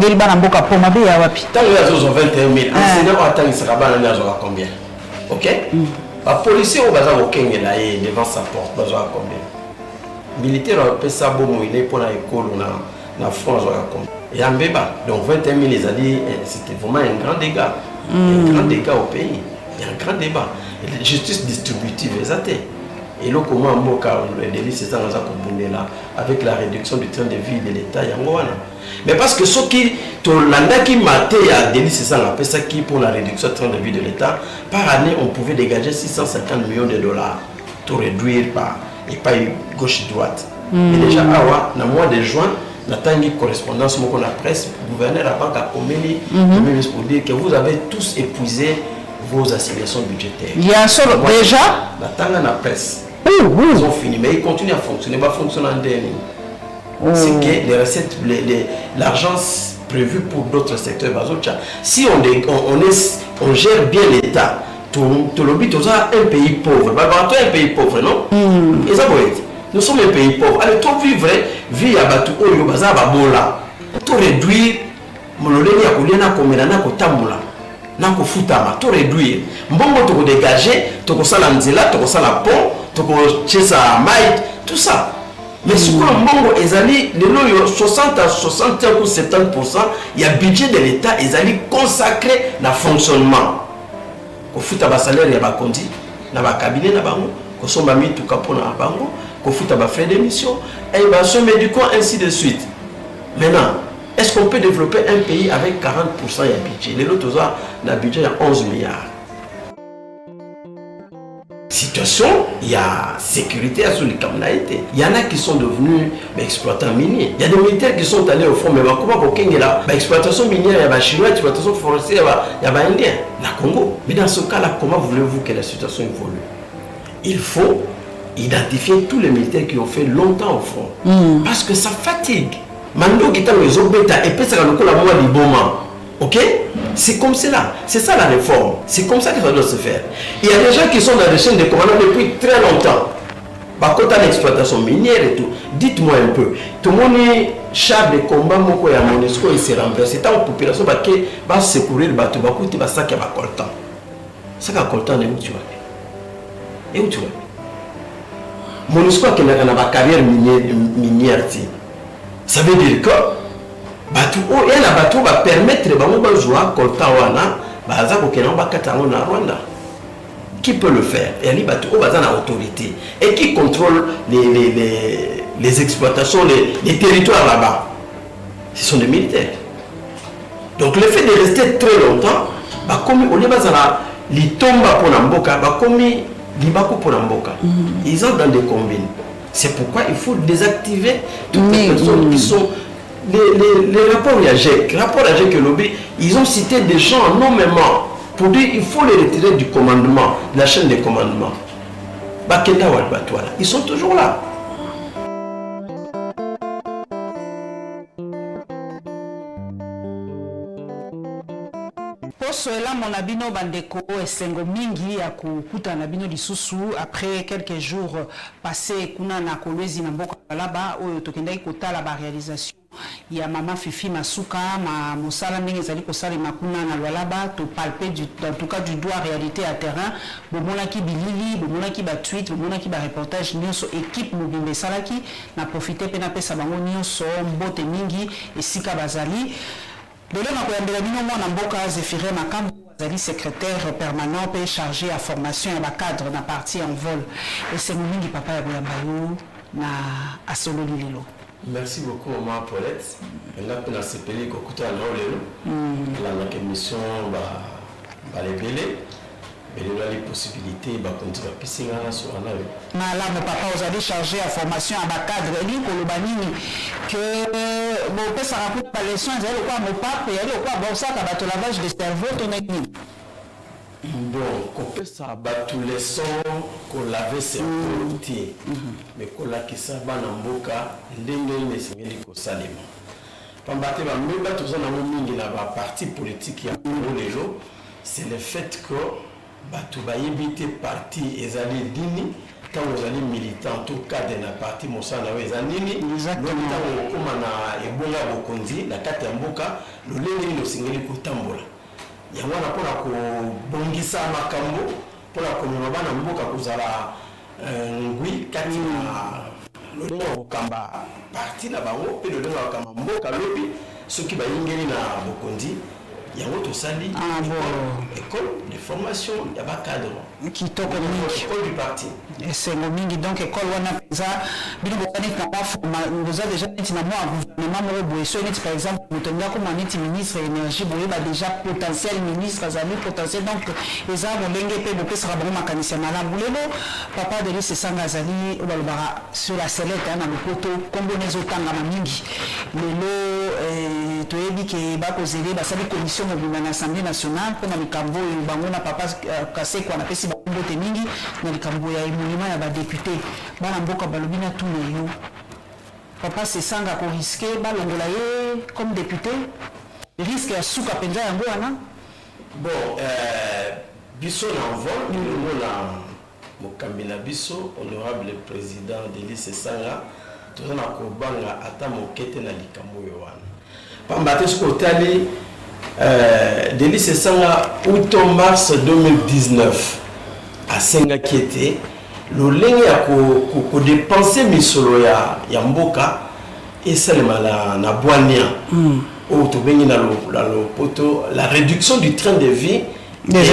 bongeli bana mboka po mabe ya wapi tant que les autres 21 000 enseignants attendent ils sera bana à combien OK ba policier au bazar okengela ye devant sa porte bazar combien militaire on peut ça bon il pour la école na France à combien et en béba donc 21 000 les a dit c'était vraiment un grand dégât un grand dégât au pays il y a un grand débat et la justice distributive exactée. Et là, comment le délit, c'est ça, avec la réduction du train de vie de l'État. Mais parce que ce qui, qui maté à délit, c'est ça, on appelle ça qui pour la réduction du train de vie de l'État. Par année, on pouvait dégager 650 millions de dollars pour réduire et pas gauche-droite. Et déjà, dans le mois de juin, on a une correspondance avec la presse, le gouverneur a banque à Comélie, pour dire que vous avez tous épuisé vos assignations budgétaires. Il y a déjà la presse. Ils ont fini, mais ils continuent à fonctionner. Ils vont fonctionner en dernier. C'est que les recettes, l'argent prévu pour d'autres secteurs, si on gère bien l'État, un pays pauvre. Un pays pauvre, non? Nous sommes un pays pauvre. Alors, tout vivre, vie à Batu, Oyo, Baza, Babola. Tout réduire, Mololeni, Akoliana, Komelana, Kotamula. Nako futama to réduire mbongo to dégager to ko sala nzela to ko sala pont to ko chesa maït tout ça mais ce que mbongo ezali lelo 60 à 60 ou 70% il y a budget de l'état ezali consacré na fonctionnement ko futa ba salaire ya ba kondi na ba cabinet na bango ko somba mitu kapona bango ko futa ba frais d'émission et ba soins médicaux ainsi de suite maintenant. Est-ce qu'on peut développer un pays avec 40% de budget? Les autres ont un budget à 11 milliards. Situation, il y a sécurité à les communautés. Il y en a qui sont devenus exploitants miniers. Il y a des militaires qui sont allés au fond, mais comment qu'on là exploitation minière, il y a des Chinois, exploitation forestière, il y a des Indiens, la Congo. Mais dans ce cas-là, comment voulez-vous que la situation évolue? Il faut identifier tous les militaires qui ont fait longtemps au front. Parce que ça fatigue. Mando qui t'a les obéta et puis ça le la moi liboma. OK? C'est comme cela. C'est ça la réforme. C'est comme ça que ça doit se faire. Il y a des gens qui sont dans les chaînes de commandement depuis très longtemps. Par contre, l'exploitation minière et tout. Dites-moi un peu. Tout le monde est char de combat moko ya Monesco et s'est renversé. Tant la population va secourir le bateau, va coûter ça qui va coltant. Ça qui a coltant où tu vas? Et où tu vas? Monesco qui n'a pas carrière minière. Ça veut dire que le bateau va permettre de jouer à Coltawana, qui peut le faire? Et les bateaux ont autorité et qui contrôle les exploitations, les territoires là-bas. Ce sont des militaires. Donc le fait de rester très longtemps, comme on est les tombes pour Namboka, comme les bateaux pour Namboka, ils ont dans des combines. C'est pourquoi il faut désactiver toutes les personnes qui sont les rapports IAGEC. Les rapports IAGEC et Lobby, ils ont cité des gens nommément pour dire qu'il faut les retirer du commandement, de la chaîne de commandement. Ils sont toujours là. Cela mon abino bandeko esengo mingi ya kukuta na bino lisusu après quelques jours passés kuna na kolwezi na mboka laba oyo tokendaki kotala ba réalisation ya mama Fifi Masuka ma mosala ndenge ezali kosala makuna na lwalaba to palper en tout cas du doigt réalité à terrain bomona ki bilili bomona ki ba tweet bomona ki ba reportage nyonso équipe mobimbe salaki na profiter pe na pesa bango nyonso mbote mingi esika bazali. Lelo na koyambela bino mwana mboka Zéphiré Makambo azali secrétaire permanent et chargé à formation et cadre na partie en vol. Et c'est mingi papa ya koyamba yo na asololi lelo. Merci beaucoup maman Paulette. Là pour la CPL kokuta na lelo. La commission ba lebele. Mais il y a les possibilités de continuer à pisser sur un œil. Là, mon papa, vous avez chargé à formation à cadre. Il dit que mon père, ça rapporte pas les soins. Il y a le quoi, mon papa, il y a le quoi, bon, ça, tu as le lavage de cerveau, ton ethnie. Bon, qu'on peut ça, tous les sons qu'on lavait, c'est volontiers. Mais qu'on l'a qui ça, Banamboka, l'ingénieur, c'est ce qu'on salime. Pendant que même pas tout ça, dans la partie politique qui a pour les lots, c'est le fait que Batu bayebite parti ezali dini quand vous allez militant tout cadre na parti mosala we zanini exactement koma na ebonga bokonzi na kati ya mboka lolenge no singeli kutambola yango na pona ko bongisa makambo pona ko mabana mboka kuzala ngui kati na lolenge kamba parti na bango pe lolenge kamba mboka lobi soki ba yingeli na bokonzi yango to sali école de formation ya ba cadre qui toko mingi école du parti esengo mingi donc école wana penza bino bokani na forma ngoza déjà neti na moi gouvernement moko boye so neti par exemple motonga comme neti ministre énergie boye ba déjà potentiel ministre azali potentiel donc eza molenge pe bopesaka bango makanisi ya malamu lelo papa de lise sanga azali obalobaka sur la sellette na lopoto kombo nezotangama mingi lelo toyebi ke bakozele basali commission mobimba na assemblée nationale mpona likambo oyo bango na papa kasekwa napesi bakombote mingi na likambo ya émolima ya badepute bana mboka balobi na tuna yo papa sesanga koriske balongola ye comme député risque ya suka mpenza yango wana bon biso na vol lelo na mokambi na biso honorable président Delis Sesanga toza na kobanga ata moke te na likambo oyo wana pamba te soki otali Delis Sesanga août mars 2019 asengaki ete lolenge ya kodepense misolo ya mboka esalema na bwania oyo tobengi na lopoto la réduction du train de vie des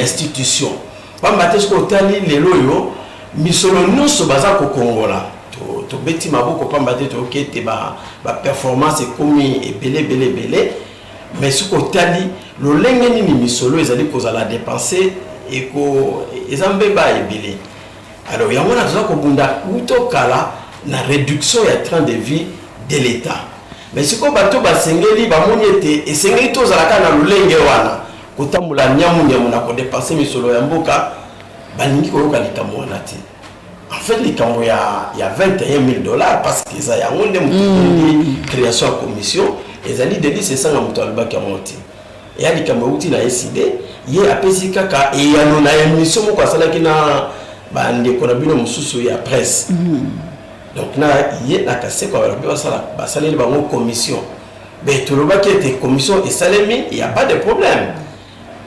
institutions pamba te soki otali lelo oyo misolo nyonso baza kokongola tobeti maboko pamba te toyoki ete baperformance ekomi ebele mais soki otali lolenge nini misolo ezali kozala dépense eza mbeba ebele alors yango na toza kobunda utokala na réduction ya train de vie de l'état mais siko bato basengeli bamoni ete esengeli tozalaka na lolenge wana kotambola nyamu na kodepense misolo ya mboka balingi koyoka likambo wana te en fait likambo ya $21,000 parce que eza yango nde motondi création ya commission ezali Delis Sesanga moto alobaki yango te eya likambo euti na eside ye apesi kaka eyano na émission moko asalaki na bandeko na bino mosusu ya presse donc na ye na kaseko balobi basaleli bango commission mais tolobaki ete commission esalemi il y a pas de problème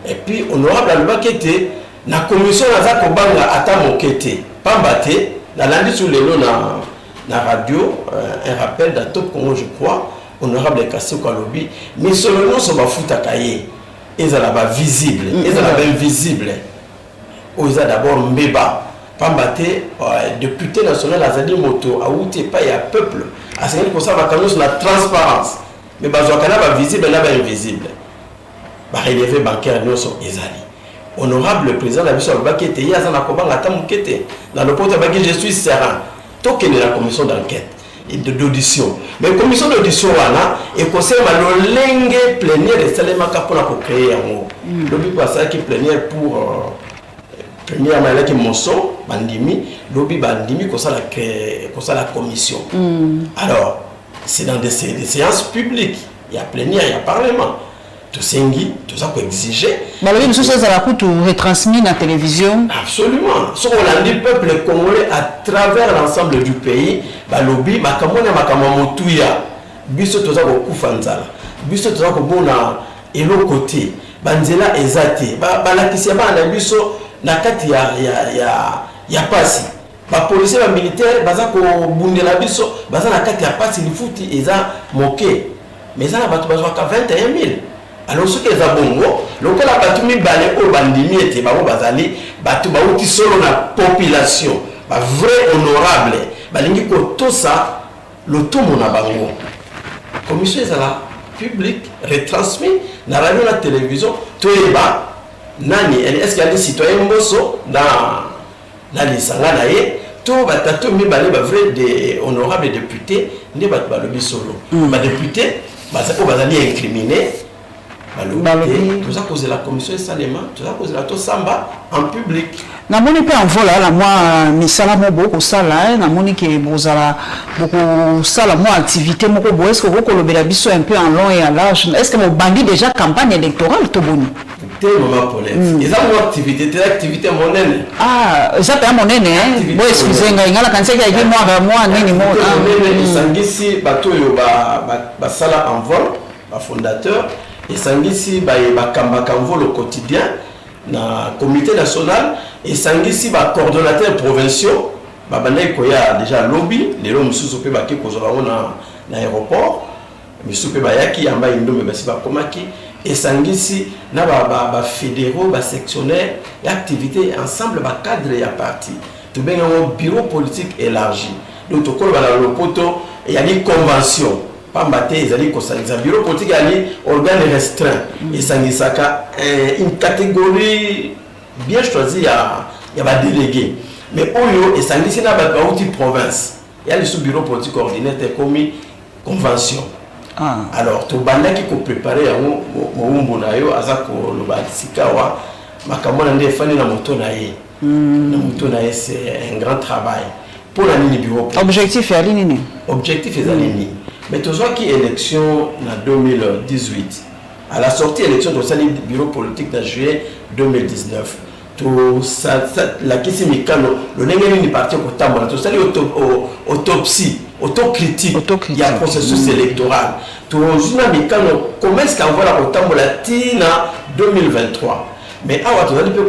et puis honorable alobaki ete na commission naza kobanga ata moke te pamba te nalandi sur lelo na radio un rappel d'un Top Congo je crois honorable kaseko alobi misolo nyonso bafutaka ye ezala ba visible ezala ba invisible oza d'abord mbeba pamba te député national azali moto auti pa ya peuple asengeli kosala bakanyoso na transparence mais bazwakana ba visible na ba invisible ba relevé bancaire nyonso ezali honorable président la biso alobaki ete ye aza na kobanga ata moke te na lopoto abaki je suis serein tokende na commission d'enquête et d'audition mais commission d'audition wana ekosalema lolenge plénière esalemaka mpona kocréer yango lobi po asalaki plénière pour plénière mayelaki moso bandimi lobi bandimi kosala commission alors c'est dans des séances publiques il y a plénière il y a parlement tosengi toza koexige balobi mosusu ezala kutu retransmis na télévision absolument soki olandi peuple congolais à travers l'ensemble du pays balobi makambo na makambo motuya biso toza kokufa nzala biso toza kobona eloko te banzela eza te balakisi ya bana biso na kati ya pasi bapolisier bamilitaire baza kobundela biso baza na kati ya pasi lifuti eza moke mais eza na bato bazwaka 21 000 alors ce que eza bongo lokola bato mibale oyo bandimi ete bango bazali bato bauti solo na population ba vrai honorable balingi kotosa lotomo na bango commission ezala publique retransmis na radio na télévision toyeba nani est-ce qu'il y a des citoyens mboso na lisanga na ye to batato mibale ba vrai des honorables députés nde bato balobi solo ba député bazali incriminé tout ça cause la commission Salema tout ça cause la to samba en public na moni pe en vola la moi misala mo boko sala na moni ke bozala boko sala mo activité moko bo est-ce que vous kolobela biso un peu en long et en large est-ce que mo bandi déjà campagne électorale to boni Maman Paulette. Ils ont une activité, c'est l'activité monnaie. Ah, ça peut être monnaie, hein? Bon, excusez-moi, il y a la quantité qui a moi, ni moi. Ils sont ici, bateau, sala en vol, fondateur. Ils sont ici, en vol au quotidien, dans le comité national. Ils sont ici, coordonnateurs provinciaux. Il y a déjà lobby, les hommes sous le paquet dans l'aéroport. Mais sous le paquet, il y a un peu et sangisi na ba fédéraux ba sectionnaires et activités ensemble ba cadre et parti tout bien un bureau politique élargi donc to ko ba le poto et y a une convention pas maté ils allaient un bureau politique ali organe restreint et sangisaka une catégorie bien choisie il y a ba délégué mais oyo et sangisi na ba outil province il y a le sous bureau politique ordinaire comme convention. Alors, tu as préparé mon nayo azako loba sikawa makamona ndé fani na moto na ye. Na moto na ye c'est un grand travail pour la ligne bureau. Objectif est aligné. Objectif est aligné. Mais tu vois qui élection en 2018 à la sortie élection de la bureau politique en juillet 2019. La question le n'est ni parti au tambour, tout ça autopsie, autocritique, il y a un processus électoral. Tout comment est-ce qu'on voit la tambour la tina 2023. Mais à tu as dit que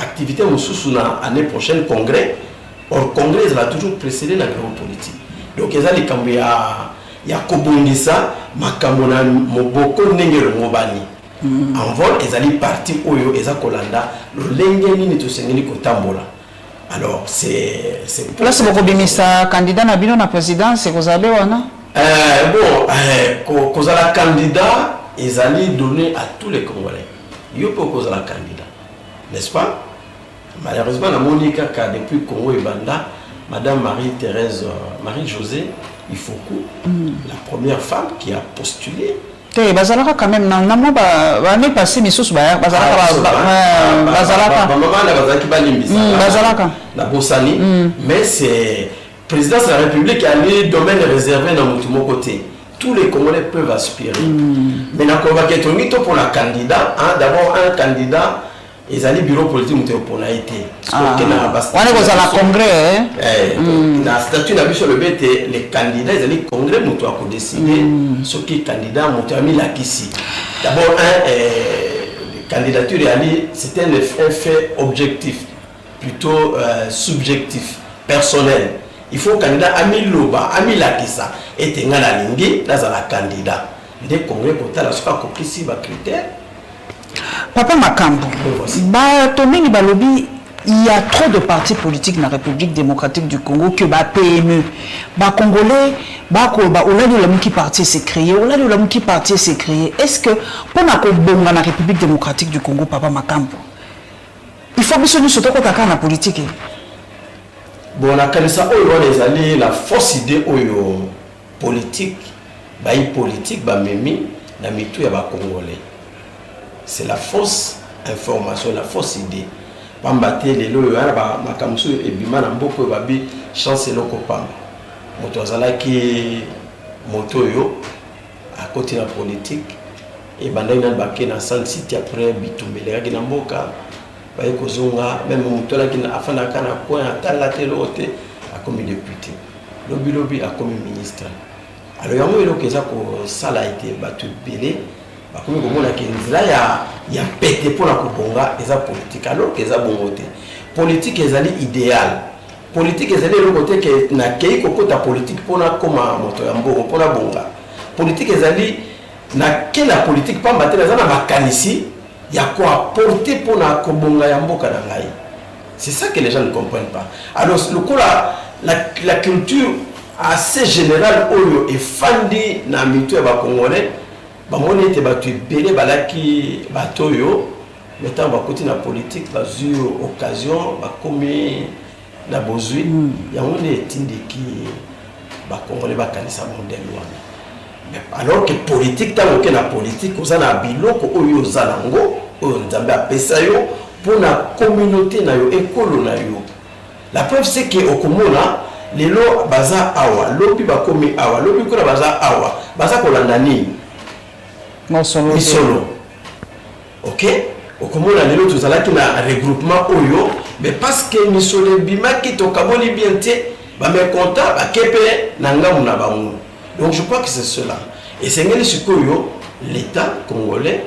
activité l'année prochaine congrès. Or congrès il a toujours précédé la bureau politique. Donc il y a kobongisa makamona moboko nengero mobani. En vol, ils allaient partir au yo, ils allaient kolanda, le lengeni ni to sengeni kotambola. Alors c'est là c'est beaucoup bimisa candidat na bino na présidence c'est vous avez wana. Cause la candidat, ils allaient donner à tous les Congolais. Yo peut cause la candidat, n'est-ce pas? Malheureusement la Monica depuis Congo et Banda, Madame Marie-Thérèse Marie-Josée Ifoku, la première femme qui a postulé. Bazalaka quand même non l'année passée mais sous bazalaka la Bossani mais c'est présidence de la République a les domaines réservés dans mon côté tous les Congolais peuvent aspirer mais na convoqué pour la candidat d'abord un candidat ils allaient bureau politique pour la été on est dans la congrès la statut n'a vu sur le BT les candidats ils allaient congrès nous à décider ce qui est candidat monter mis la ici d'abord candidature c'était un fait objectif plutôt subjectif personnel il faut candidat ami loba ami la kisa et tengala lingi dans la candidat les congrès pour la soit compris si ba critère. Papa Makambo, il y a trop de partis politiques dans la République démocratique du Congo que les PME, les Congolais, qui parti s'est créé, qui parti s'est créé. Est-ce que pour la République démocratique du Congo, Papa Makambo, il faut que nous soyons dans la politique? Bon, on a la fausse idée politique, politique, la mitou ya ba Congolais. C'est la fausse information, la fausse idée. Pambate les lois, makamsu et bima na mboko babi chance loko pamba. Moto azala ki moto yo à côté de la politique et bandai na baké na san city après bitumbele ki na mboka baye kozonga même moto la ki na afana kana point atala telote a comme député. Lobi a comme ministre. Alors yango elo keza ko sala été batu belé. Comme on a il y a pété pour la kubonga et ça politique alors que ça bon côté politique est idéal politique est le côté que na kei kokota politique pour na comme moto ya mbongo pour la bonga politique est na quelle la politique pas battre na makanisi ya quoi porter pour na kubonga ya mboka na ngai c'est ça que les gens ne comprennent pas alors le coup la culture assez générale oyo et fandi na mitu ya ba congolais bamoni ete bato ebele balaki bato oyo metant bakoti na politique bazwi occasion bakomi na bozwi yango nde etindiki bakongole bakanisa modele wana alors que politique ntango oke na politique oza na biloko oyo oza nango oyo nzambe apesa yo mpona communauté na yo ekolo na yo la preuve c'est que okomona lelo baza awa lobi bakomi awa lobi kuna baza awa baza kolanda nini Misolo. ok okomona lelo tozalaki na regroupement oyo mais parce que misolo bimaki tokaboli bien te ba me content ba kepe na ngamu na bango. Donc je crois que c'est cela et c'est ngeli sikoyo l'état congolais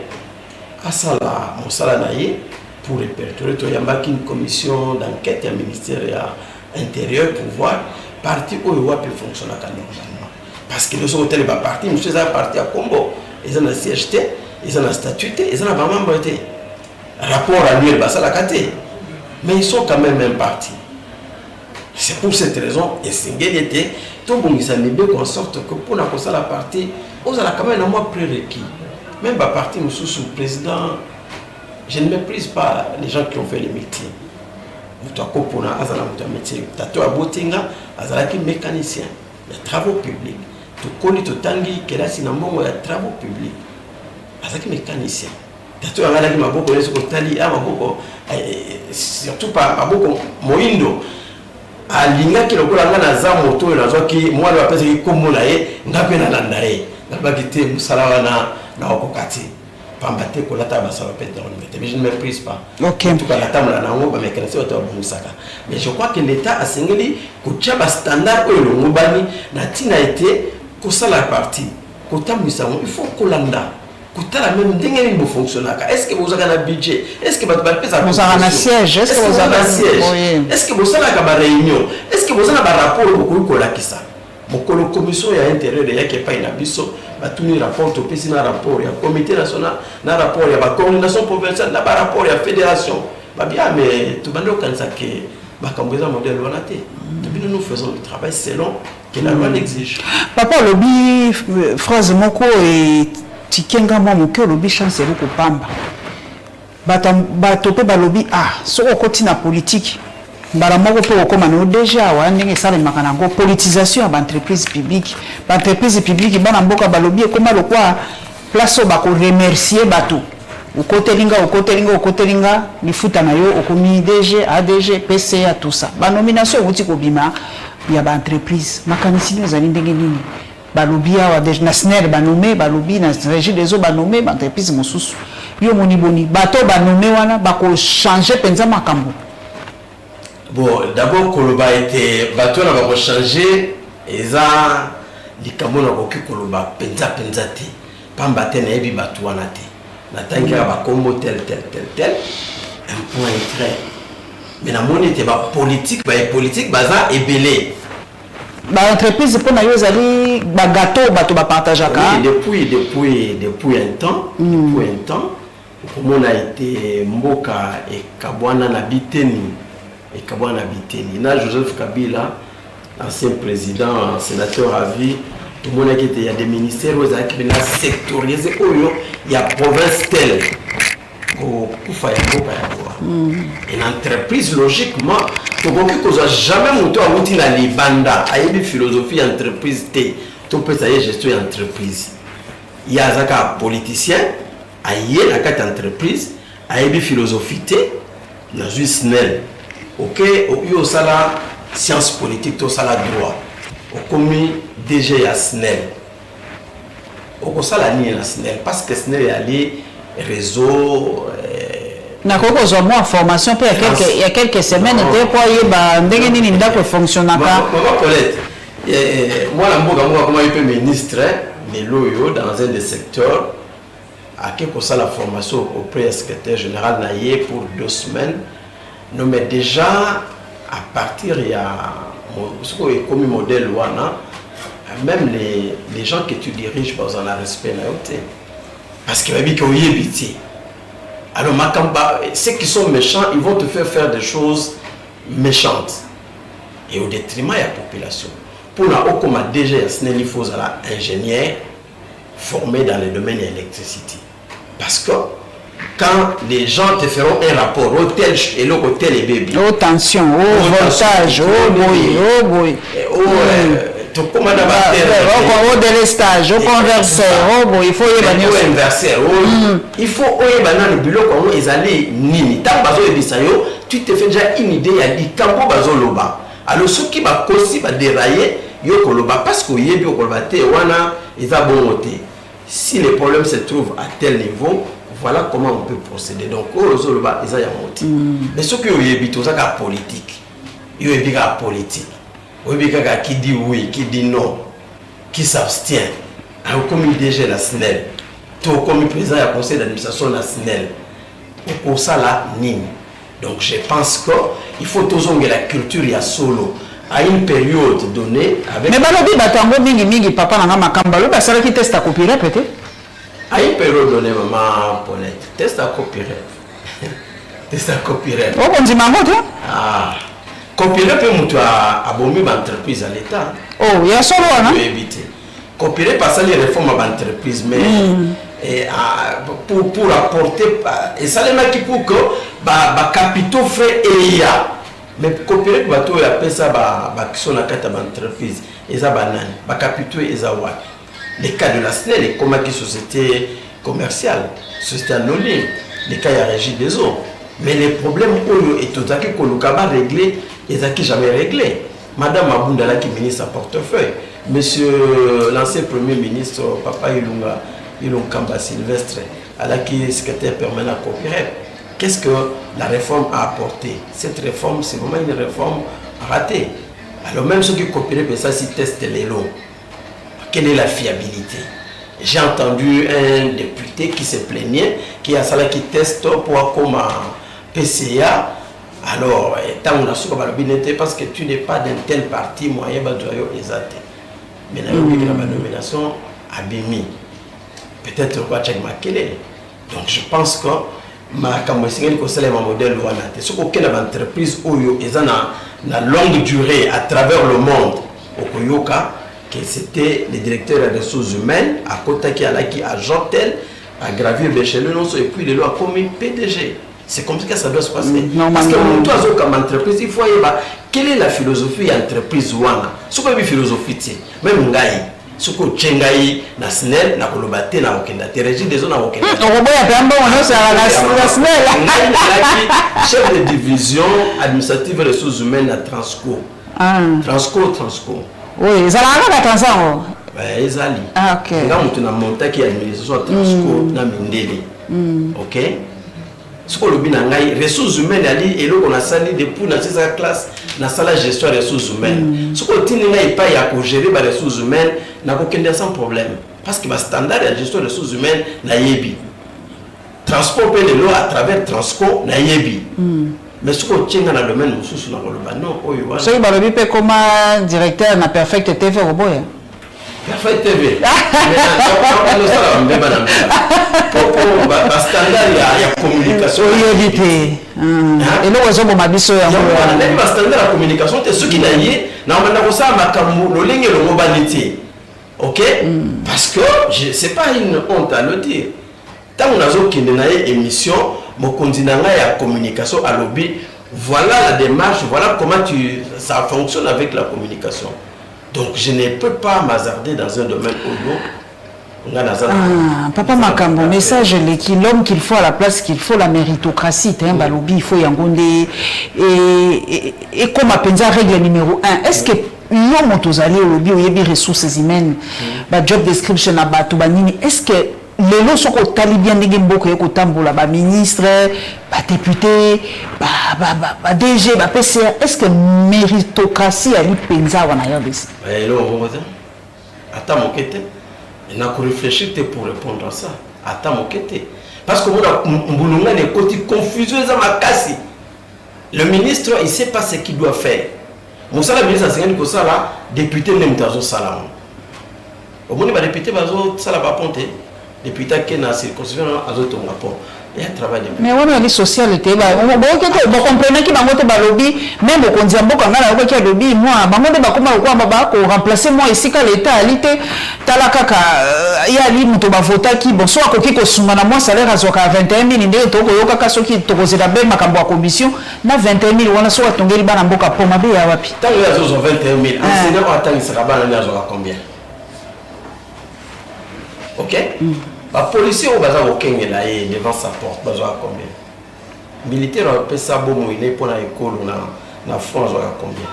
a sala mosala na ye pour répertorier to yambaki une commission d'enquête ya ministère ya intérieur pour voir parti oyo wapi fonctionner normalement parce que nous hôtel ba parti monsieur za parti à Combo ils ont la CHT ils ont la statut ils ont la membre rapport annuel basa la kate mais ils sont quand même un parti. C'est pour cette raison et c'est était tout bon ils ont en sorte que pour la ça la partie on a quand même un mois prérequis même ba parti monsieur sous président je ne méprise pas les gens qui ont fait les métiers. Mutu akopona azala mutu métier tato abotinga azala ki mécanicien les travaux publics to koni to tangi kelasi na mbongo ya travaux publics azala ki mécanicien tato azala ki maboko yeso ko tali maboko surtout pas maboko moindo alinga ki lokola nga na za moto na zo ki mwana wa pesa ki komona ye ngape na landa ye ngabaki te musala wana na okokati pambate ko lata ba salopé dans le mais je ne méprise pas. OK. En tout cas la table na ngo ba mécanicien to bomusaka. Mais je crois que l'état a singeli ko tchaba standard o lo ngobani na tina été ko sala partie ko tambisa il faut ko landa ko tala même ndenge ni bo fonctionnaka. Est-ce que vous avez un budget? Est-ce que vous avez un siège? Est-ce que vous avez un siège? Est-ce que vous avez un réunion? Est-ce que vous avez un rapport ko la kisa? Mokolo commission ya intérieur de yake pa inabiso batuni rapport to pesi na rapport ya comité national na rapport ya ba coordination provinciale na ba rapport ya fédération ba bien mais to bando kanisa ke ba kambeza modèle wana te depuis nous faisons le travail selon que la loi l'exige. Papa lobi phrase moko et tikenga mo moke lobi chance ko pamba bato pe balobi so okoti na politique mbala moko pe okoma no déjà wa ndenge sala makanango politisation ya entreprise publique bana mboka balobi ekoma lokwa place ba ko remercier bato ukotelinga lifuta na yo okomi DG ADG PCA tout ça ba nomination uti ko bima ya ba entreprise makanisi nous ali ndenge nini balobi wa déjà national ba nommé balobi na régie des eaux ba nommé ba entreprise mosusu yo moni boni bato ba nommé wana ba ko changer penza makambo. Bon, d'abord, Koloba était bateau n'a pas changé et ça, les camions n'ont pas Koloba penzati, pambate n'a pas bateau en athée. N'attendez pas combo tel, un point très. Mais la monnaie était pas politique, baza et belé. Bah entreprise pour na yozali ba gâteau bateau ba partage aka. Oui, depuis un temps, comme on a été Mboka et Kabwana na Biteni. Et Kabwana Biteni. Na Joseph Kabila, ancien président, sénateur à vie, tout le monde il y a des ministères où il y a sectorisé, il y a province telle. Une entreprise, logiquement, tu vois que jamais monté à l'outil à l'Ibanda, à une philosophie entreprise, tu peux savoir gestion d'entreprise. Il y a des politiciens, il y a des entreprises, il y a une philosophie, il y a une SNEL. Ok, il y a la science politique, il y a le droit. Comme DG à SNEL. Il y a la SNEL parce que SNEL est allé réseau. Na koko zo mo formation pe il y a quelques semaines était pour yeba ndenge nini ndako fonctionne pas. Moi la mboka moi comme il peut ministre mais loyo dans un des secteurs à quelque ça la formation auprès du secrétaire général naïe pour 2 semaines. Non mais déjà à partir il y a ce qu'on est comme modèle wana même les gens que tu diriges pas en respect na yote parce que babi ko yebiti. Alors, ceux qui sont méchants, ils vont te faire des choses méchantes. Et au détriment de la population. Pour la Okoma, déjà, il faut un ingénieur formé dans le domaine de l'électricité. Parce que quand les gens te feront un rapport, au tel et l'autre tel et bébé. Haute tension, haut voltage, haut bruit. Tu commandes à au délestage, au converseur, il faut y inverser. Il faut le bureau quand ils allaient nini. Tant tu te fais déjà une idée, il y a des campo bazoloba. Alors ceux qui va aussi va dérailler, yo koloba parce que yebi koloba te wana ils a bon côté. si les problèmes se trouvent à tel niveau, voilà comment on peut procéder. Donc, ils ont mais ce que vous avez tout ça, c'est politique. Vous avez politique. Vous avez qui dit oui, qui dit non, qui s'abstient. Comme DG la SNEL, tout comme président du conseil d'administration national. Pour ça, là, nini. Donc, je pense qu'il faut toujours que la culture y a solo. À une période donnée. Avec... Mais balobi batango mingi papa nanga makamba lo basala qui teste à copyright peut-être. À une période donnée maman Paulette teste à copyright. Teste à copyright. Oh on dit mango toi. Ah. Copyright peut monter à bomber l'entreprise à l'état. Oh, il y a solo là. Éviter. Copyright passer les réformes à l'entreprise mais et pour apporter et ça les mecs qui pour que ba capitaux frais et ya. Mais copyright bateau et après ça qui sont la carte d'entreprise et ça banane ba capitaux et ça ouais les cas de la SNEL et comme qui société commerciale société anonyme les cas y a régie des eaux mais les problèmes où et tout ça que nous avons réglé et ça qui jamais réglé madame Mabundala qui ministre à portefeuille monsieur l'ancien premier ministre papa Ilunga Sylvestre à la qui est secrétaire permanent à copyright. Qu'est-ce que la réforme a apporté? Cette réforme, c'est vraiment une réforme ratée. Alors même ceux qui copient ça, si testent les lots, quelle est la fiabilité? J'ai entendu un député qui se plaignait, qui a ça là qui teste pour comme PCA. Alors, tant on a su parce que tu n'es pas d'un tel parti, moyen badoyo exaté. Mais la nomination a béni. Peut-être quoi check ma quelle. Donc je pense que ma camouflage c'est le modèle wana te ce qu'aucune entreprise oyo ezana na longue durée à travers le monde okoyoka que c'était le directeur des ressources humaines à côté qui a Jotel à gravir l'échelon et puis le loi comme PDG. C'est comme ça que ça doit se passer. Parce que toi comme entreprise il faut y quelle est la philosophie d'entreprise wana ce que philosophie même ngai Suko Tchengaï, na SNEL, na Kolobate, na Okenda. Te régis des zones à Okenda. Chef de division administrative ressources humaines à Transco. Transco. Oui, ils allaient à Transco. Oui, ils allaient. Ah, ok. Là, on a monté qui administration à Transco, na Mindele. Ok. Ce qu'on a ressources humaines, et là, on a sali depuis dans cette classe, dans la gestion des ressources humaines. Ce qu'on a pas à gérer les ressources humaines, n'a aucun sans problème. Parce que le standard de gestion des ressources humaines, n'a yebi. Transport les lois à travers Transco, n'a yebi. Mais ce qu'on tient dans le domaine, nous non, oh, ce qui est comme directeur na Perfect TV au boy. Perfect TV. Standard il y a communication. Et nous avons ma biso ya mo. Standard la communication c'est ce qui n'a yé na on a ça makamu lo lenge lo mobilité. OK? Parce que c'est pas une honte à le dire. Tant on a zo kinde na émission mo kondinanga ya communication à lobby. Voilà la démarche, voilà comment ça fonctionne avec la communication. Donc je ne peux pas m'hasarder dans un domaine où papa Makambo, message l'homme qu'il faut à la place qu'il faut la méritocratie, balobi, il faut yangondé et comme à règle numéro 1, est-ce que l'homme autosali au lobby ou yebi ressources humaines, job description à batubanini, est-ce que les lots sont au talibien de Gemboko et au Tambola, ministre, député, DG, PCA, est-ce que méritocratie a eu pensa ou n'a pas ça? Attends, mon quête. Il n'a qu'à réfléchir pour répondre à ça. Attends, mon quête. Parce que mon a une côté confusion dans ma casse. Le ministre, il ne sait pas ce qu'il doit faire. Mon salaire ministre a signé que ça là, député n'aime pas ça là. Au moins, les députés, ça là va ponter. Député qui est dans la circonscription, à d'autres rapport. Il y a un travail de... Mais on a les socialités. Vous comprenez qu'il y a un lobby, même au Kondiambo, quand on a un lobby, moi, je vais remplacer moi ici quand l'État a été, il y a un livre qui bon, soit qui a moi salaire à 21 000, il y a ceux qui ont la belle ma commission, na 21 000, on a soit tombé le ban en boca pour ma bille à Wapi. Tant que les 21 000, enseignant attend, il sera ban à combien? Ok? Les policiers ont devant sa porte, combien? Militaires ont fait ça pour la école, na France, combien?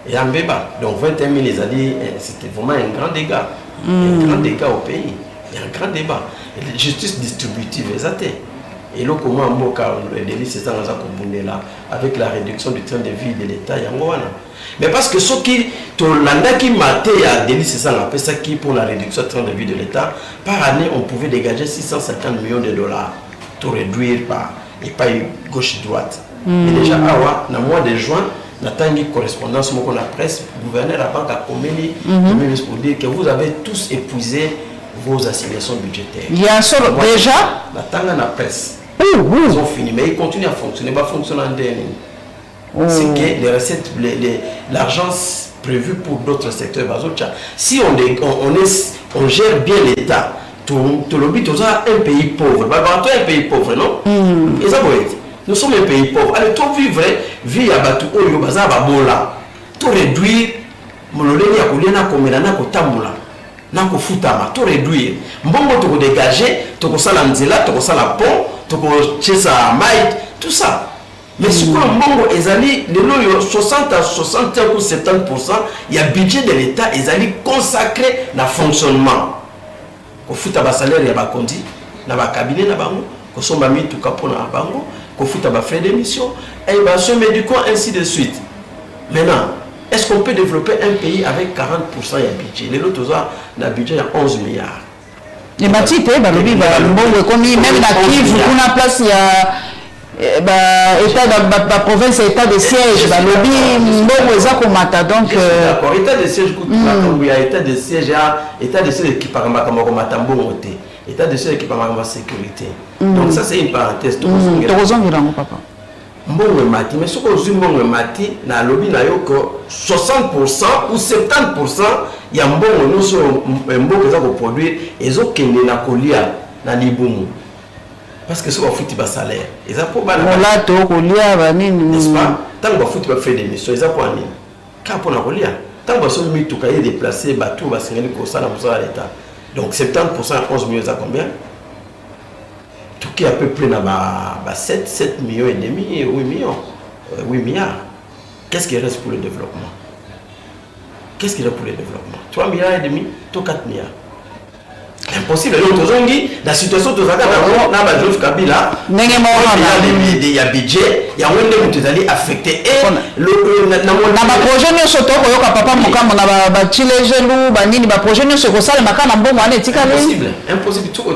Et en Béba, donc 21 000, ils ont dit c'était vraiment un grand dégât. Un grand dégât au pays. Il y a un grand débat. La justice distributive est athée. Et là, comment le délit, c'est ça, là, avec la réduction du train de vie de l'État, mais parce que ce qui, l'anda qui maté à délit, c'est ça, on appelle ça qui pour la réduction du train de vie de l'État, par année, on pouvait dégager 650 millions de dollars pour réduire par, et pas gauche-droite. Et déjà, dans le mois de juin, on a une correspondance avec la presse, le gouverneur de la banque a commis pour dire que vous avez tous épuisé vos assignations budgétaires. Il y a un seul déjà la presse. Ils ont fini, mais ils continuent à fonctionner. Pas fonctionner en dernier. C'est que les recettes, l'argent prévu pour d'autres secteurs, si on gère bien l'État, tout le but, un pays pauvre. Un pays pauvre, non? Nous sommes un pays pauvre. Alors, tout vivre, vie à Batu, Oyo, Baza, Babola, tout réduire, Mololeni, Akulena, Komelana, Kotamula. Nako futama to réduire mbongo to dégager to ko sala nzela to ko sala pont to ko chesa mai tout ça mais ce que mbongo ezali le 60 à 60 ou 70% il y a budget de l'état ezali consacré na fonctionnement ko futa ba salaire ya ba kondi na ba cabinet na bango ko somba mitu kapona bango ko futa ba frais d'émission et ba se médicaux ainsi de suite. Maintenant, est-ce qu'on peut développer un pays avec 40% de budget? Les autres ont un budget à 11 milliards. Et Mathieu, même la Kivu, on a place, il y a état de la province, état de siège, donc état de siège, il y a état de siège qui parle de état de siège qui parle de sécurité. Donc ça c'est une parenthèse. Papa. Mbongo mati, mais ce que vous mbongo mati na lobby na yoko 60% ou 70% ya mbongo nous mbongo za ko produire ezo kende na kolia na libumu parce que ce qu'on futi ba salaire eza pour bana la to kolia ba nini n'est-ce pas tant ba futi ba fait des missions eza pour nini ka pour na kolia tant ba so mi tuka ye déplacer ba tout ba singeli ko sala pour l'état donc 70% 11 millions à combien? Tout qui est à peu près 7 millions et demi, 8 millions, 8 milliards. Qu'est-ce qui reste pour le développement? Qu'est-ce qui reste pour le développement? 3 milliards et demi, 4 milliards. Impossible. La situation de Zaga, Kabila, il y a budget, il y a un qui est affecté. Et le projet ne se trouve pas papa, impossible. Impossible. Tout le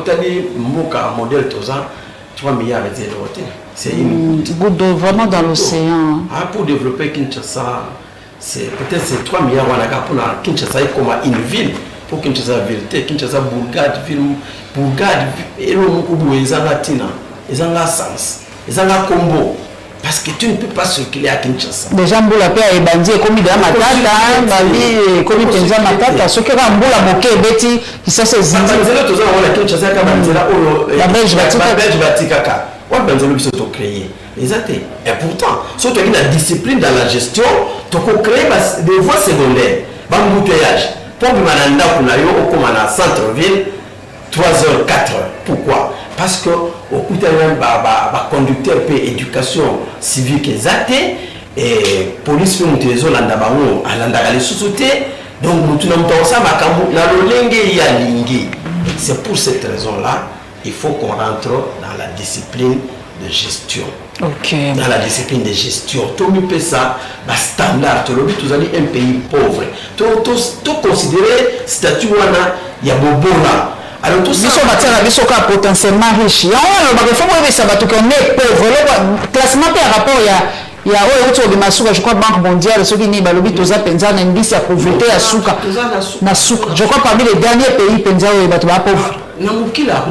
modèle 3 milliards de c'est vraiment dans l'océan. Pour développer Kinshasa, peut-être 3 milliards pour Kinshasa comme une ville. Pour Kinshasa vérité, Kinshasa Bourgade, et le Mokubu, ils ont un sens, ils ont un combo. Parce que tu ne peux pas circuler à Kinshasa. Déjà, Mboula Père est bandit, comme il a matata, comme il a matata, ce qui va Mboula Moké, Betty, qui ça c'est Zindi. La Belge Batikaka. Ouais, ben, c'est ce créé. Et pourtant, surtout avec la discipline dans la gestion, tu peux créer des voies secondaires, bambouteillage. Pour que Mananda Kunayo, au centre-ville, 3h, 4h. Pourquoi? Parce que au coup de conducteur et éducation civique exacte et police fait monter les landabango à landagale sous-souté donc nous n'avons ça la lolenge ya lingi. C'est pour cette raison-là il faut qu'on rentre dans la discipline de gestion. Okay. Dans la discipline de gestion. Tout le monde ça, standard. Tout le monde est un pays pauvre. Tout considérer statut il y a beaucoup là. Alors tout ça. Ils sont potentiellement riches. Il faut que ça va tout qu'on est pauvre. Le classement par rapport il y a autour de Masuka, je crois Banque mondiale, ceux qui n'y balobi toza penza na indice à pauvreté à Souka. Na Souka. Je crois parmi les derniers pays penza où ils sont pauvres. Na mukila,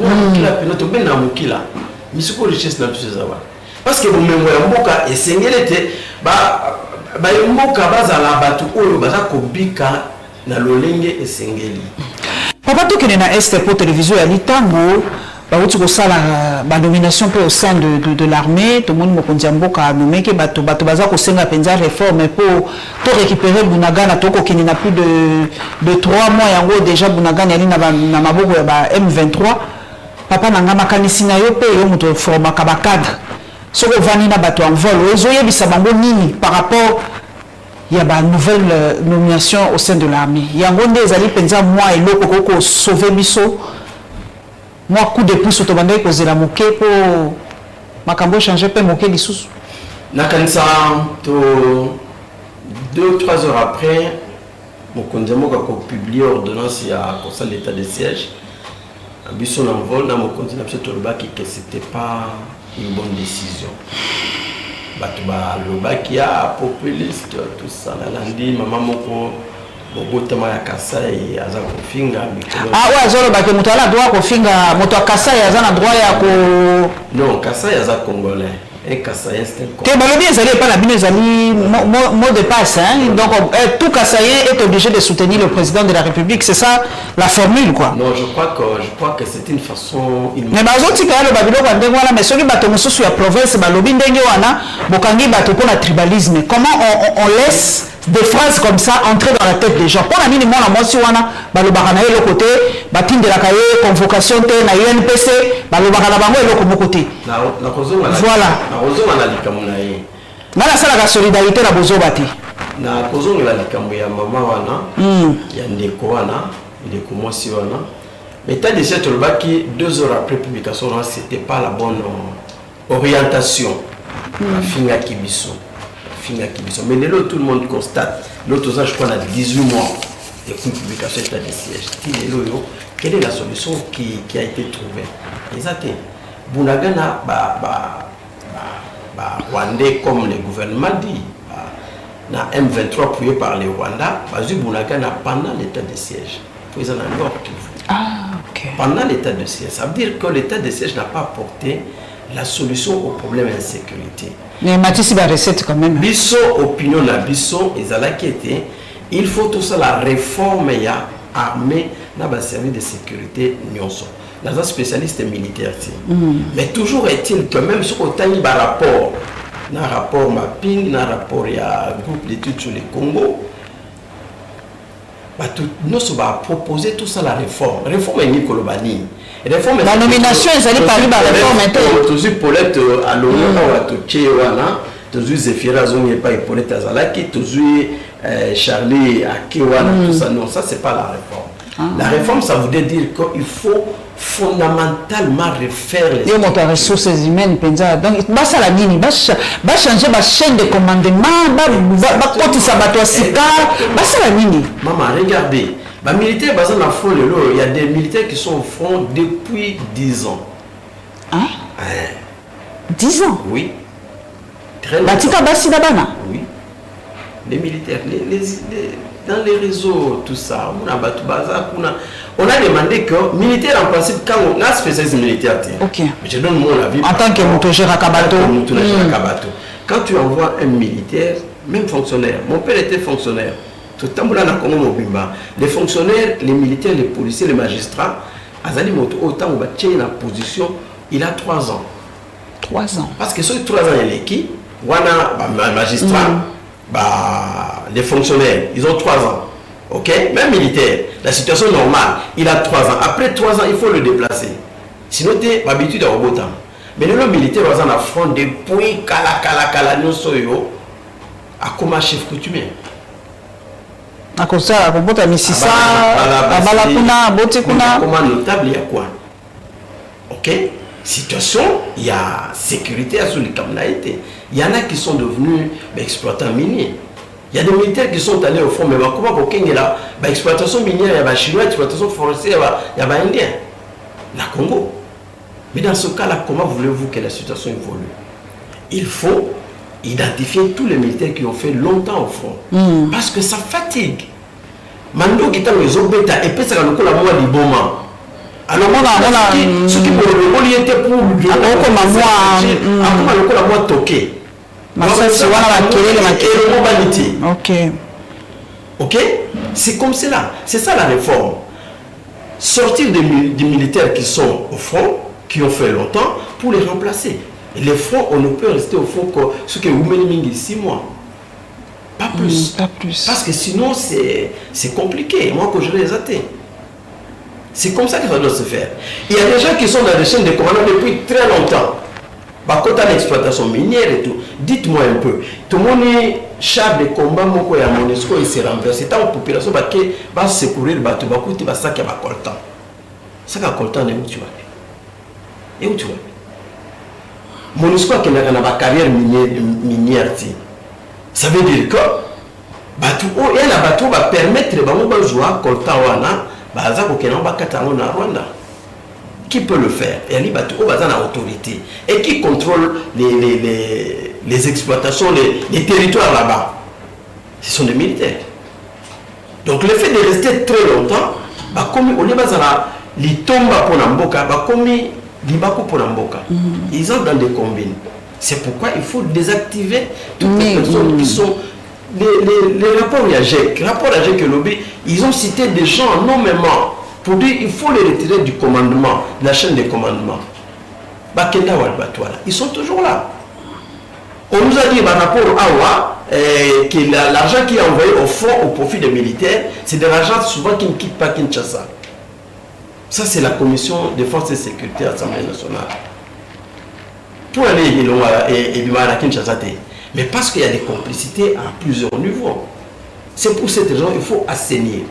notre ben na mukila. Mais ce qu'on richesse dans tout ça va. Parce que vous mémoire mboka et sengélete ba mboka bazala batu oyo baza kobika na lolenge et sengeli. Papa to kene na este pour télévision ya litango ba wuti ko sala ba nomination au sein de l'armée tout le monde mokonzi mboka nommé que bato baza ko senga penza réforme pour to récupérer Bunagana to ko kene na plus de 3 mois yango déjà Bunagana ali na maboko ya ba M23 papa nanga makanisi na yo pe yo muto forma ka ba cadre ce que vanina bato en vol ozoye bisabango nini par rapport il y a une nouvelle nomination au sein de l'armée. Il y a un monde des alliés pensa moi et l'autre pour sauver biso moi coup de pouce to bande kozela moke po makambo changer pe moke lisusu nakanisa to 2-3 heures après mokonzi moko ko publier ordonnance ya conseil d'état de siège biso na vol na mokonzi na biso tolobaki que c'était pas une bonne décision batuba lobaki ya populiste tout ça na landi mama moko bobotama ya Kasai aza kofinga mikolo ouais zolo ba ke mutala droit kofinga moto Kasai aza na droit ya ko non Kasai aza congolais et Kassaïen c'est un que balobi ezali pas na bino ezali mot de passe hein donc tout Kassaïen est obligé de soutenir le président de la République c'est ça la formule quoi. Non je crois que c'est une façon mais bazoti ka le babilo kwa ndengo wana mais soki bato mususu ya province balobi ndenge wana bokangi bato pour la tribalisme comment on laisse des phrases comme ça entrer dans la tête des gens pour la nini mwana mwasi wana balobaka na ye le côté batindelaka ye convocation te na UNPC balobaka na bango eloko moko te voilà na kozonga na likambo na ye ngana salaka solidarité na bozoba te na kozonga la likambo ya mama wana ya ndeko wana ndeko mwasi wana mais t'as déjà tolobaki 2 heures après publication c'était pas la bonne orientation finga kibiso mais là tout le monde constate l'autre ça je crois on a 18 mois de publication d'état de siège quelle est la solution qui a été trouvée exactement bunagana Rwandais comme le gouvernement dit na M23 appuyé par le Rwanda bazu bunagana pendant l'état de siège puis en Nord Kivu pendant l'état de siège ça veut dire que l'état de siège n'a pas apporté la solution au problème d'insécurité. Mais Matisse va recette quand même. Bisso opinion la bisso ezalaki était il faut tout ça la réforme ya armée na ba service de sécurité nyonso. Naza spécialiste militaire mais toujours est-il que même sur otani ba rapport na rapport mapping na rapport ya groupe d'études sur le Congo ba tout nous va proposer tout ça la réforme est Nicolobani. La nomination est allée par la réforme interne. Toujours Paulette à l'honneur à Toché wana, toujours Zéphira Zoni pas Paulette Azalaki, toujours Charlie Akiwana, tout ça non, ça c'est pas la réforme. La réforme ça voudrait dire qu'il faut fondamentalement refaire les les ressources humaines donc basa la nini ba changer ba chaîne de commandement ba kotisa bato asika basa la nini maman regardez les militaires basés dans le front, il y a des militaires qui sont au front depuis 10 ans. Hein? 10 ans? Oui. Très longtemps. Oui. Les militaires, dans les réseaux, tout ça, on a demandé que les militaires, en principe, quand on a spécialisé militaire, okay. Mais je donne mon avis. En tant que Moutogera Kabato. Quand tu envoies un militaire, même fonctionnaire, mon père était fonctionnaire. Les fonctionnaires, les militaires, les policiers, les magistrats, autant on va tirer la position, il a 3 ans. 3 ans. Parce que sur 3 ans, il y a l'équipe, magistrat, les fonctionnaires, ils ont 3 ans. Ok? Même militaire, la situation normale, il a 3 ans. Après 3 ans, il faut le déplacer. Sinon, tu es habitué à Robotam. Mais le militaire, on a front depuis Kala, à comment chef coutumier. À cause ça, on peut mettre ça, comment notable il y a quoi? Ok? Situation, il y a sécurité sur les Kamnaïté. Il y en a qui sont devenus exploitants miniers. Il y a des militaires qui sont allés au fond, mais comment pour qu'il y a exploitation minière, il y a chinois, exploitation forestière, il y a indien, la Congo. Mais dans ce cas-là, comment voulez-vous que la situation évolue? Il faut identifier tous les militaires qui ont fait longtemps au front. Parce que ça fatigue. Mando qui t'a les obéta et puis ça nous colle à moi du bon moment. Alors moi ce qui pour le était pour le moi toqué. Ok, c'est comme cela. C'est ça la réforme. Sortir des militaires qui sont au front, qui ont fait longtemps, pour les remplacer. Et les fronts, on ne peut rester au front que ce que vous menez 6 mois. Pas plus. Pas plus. Parce que sinon, c'est compliqué. Moi, que je les attends. C'est comme ça que ça doit se faire. Il y a des gens qui sont dans les chaînes de commandement depuis très longtemps. Quand on a l'exploitation minière et tout, dites-moi un peu. Tout le monde est char de combat, mon à Monesco, il s'est renversé. Tant que la population va secourir, va secourir, va secourir, va secourir, va coltan. Ça va coltan, tu vois. Et où tu vois? MONUSCO qui a une carrière minière. Ça veut dire que bateau et la bateau va permettre de jouer Koltawana, Bazako qui n'a Rwanda. Qui peut le faire? Et les bateaux ont une autorité et qui contrôle les exploitations, les territoires là-bas. Ce sont des militaires. Donc le fait de rester très longtemps, comme on est basé là, les tombes pour Namboka, comme Libako pour Namboka, ils ont dans des combines. C'est pourquoi il faut désactiver toutes les personnes qui sont les rapports IAGEC. Les rapports IAGEC et Lobby, ils ont cité des gens nommément pour dire qu'il faut les retirer du commandement, de la chaîne de commandement. Ils sont toujours là. On nous a dit par rapport à Awa, que l'argent qui est envoyé au fond au profit des militaires, c'est de l'argent souvent qui ne quitte pas Kinshasa. Ça, c'est la commission de défense et sécurité à l'Assemblée nationale. Pour aller à Kinshasa, mais parce qu'il y a des complicités à plusieurs niveaux. C'est pour cette raison qu'il faut assainir.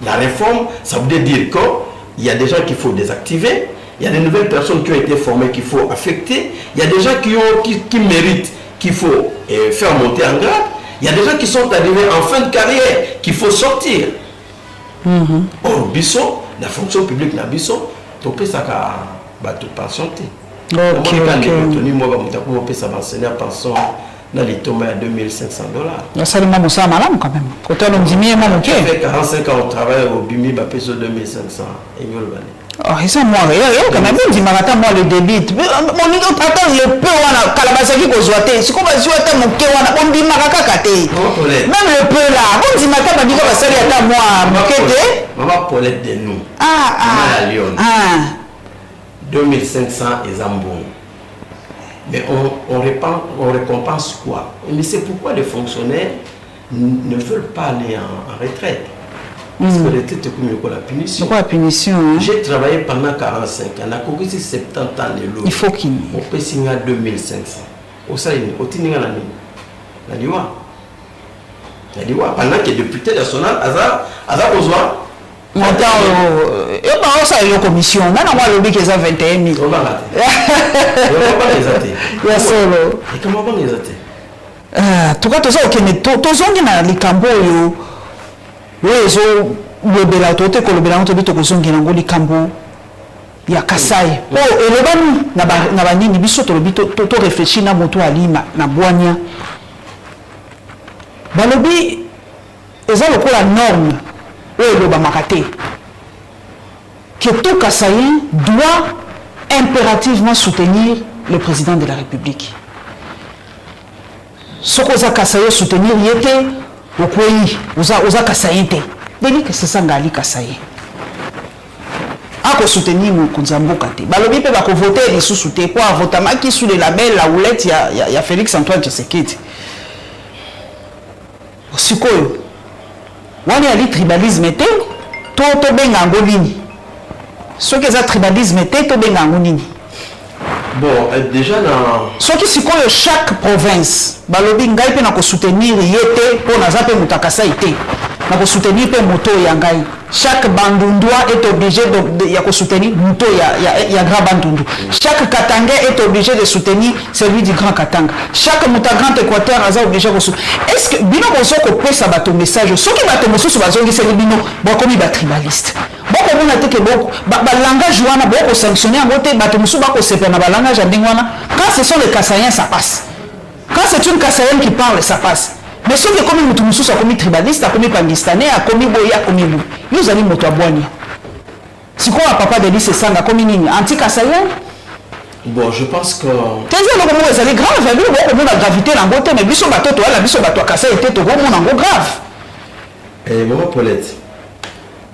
La réforme, ça veut dire qu'il y a des gens qu'il faut désactiver, il y a des nouvelles personnes qui ont été formées qu'il faut affecter, il y a des gens qui méritent qu'il faut faire monter en grade, il y a des gens qui sont arrivés en fin de carrière qu'il faut sortir. Or, Bisson, la fonction publique n'a Bisson, tu peux ça patienter. Ok. Moi, ça m'enseigner à pension. Dans les tombes à $2 500. Ça c'est ça madame quand même. Quand on dit mais ça fait 45 ans on travaille au Bimi Bapeso 2 500 et oh et ça moi quand même dit marata moi le débit mon niveau attends le peu wana kalabasaki ko zoate siko ba zoate mon ke wana on dit maraka kate même le peu là on dit maraka ba diko ba sali ata moi mokete maman Paulette de nous la Lyon 2500 et Zambon. Mais on récompense quoi? Mais c'est pourquoi les fonctionnaires ne veulent pas aller en retraite. Parce que les retraites, c'est la punition. Pourquoi la punition? J'ai travaillé pendant 45 ans. On a couru 70 ans de l'eau. Il faut qu'il. On peut signer à 2500. Au Saïd, au Tininga la Liwa. La Liwa. Pendant que le député national, Azar Ozoa. Attends, ça c'est la commission. Maintenant, moi, le but est à 21 000. On va rater. On va pas les athées. Il y a solo. Et comment on va les athées? En tout cas, tout ça, ok, mais tout ça, on a les cambo, le bela, tout est que le bela, on te dit que on a les cambo. Il y a Kassai. Oh, et le ban, n'a pas ni biso, tu réfléchis, na moto alima, na boania. Balobi, ils ont la norme. Que tout Kassaïen doit impérativement soutenir le président de la République. Ce que vous Kassaïen soutenir, il était au pays, vous avez Kassaïen. Dès que c'est ça, Ngali Kassaïen. À soutenir mon Konzambo Kate. Balobi peut pas voter les sous-soutenir pour voter qui sous les labels, la houlette, il y a Félix Antoine Tshisekedi. C'est quoi? On a dit tribalisme était tout benga ngolini. Ce que ça tribalisme était tout benga ngolini. Bon, déjà dans ce qui c'est quoi chaque province, balobi ngai pe na ko soutenir yete pour na zape mutakasa ite. Na ko soutenir pe moto ya ngai. Chaque bandundwa est obligé de soutenir moto ya grand bandundu. Chaque Katanga est obligé de soutenir celui du grand Katanga. Chaque grand Équateur est obligé de soutenir. Est-ce que bino bozo ko pesa bato message ce qui bato mosusu bazongi c'est bino bokomi ba tribaliste. Boko mona te ke boko ba langage wana boko sanctionner ngote bato mosusu bako sepa na ba langage ndingwana. Quand ce sont les Kassaïens ça passe. Quand c'est une Kassaïenne qui parle ça passe. Mais ceux qui comme mutu sont comme tribaliste, comme pangistanais, comme boya, comme nous. Nous allons moto aboigner. Si quoi papa de lui c'est ça, comme nini anti-Kassaïen. Bon, je pense que. Qu'est-ce que c'est grave, mais la gravité la beauté, mais biso bato toi la biso bato Kassaïen était au gros monde grave. Et maman Paulette,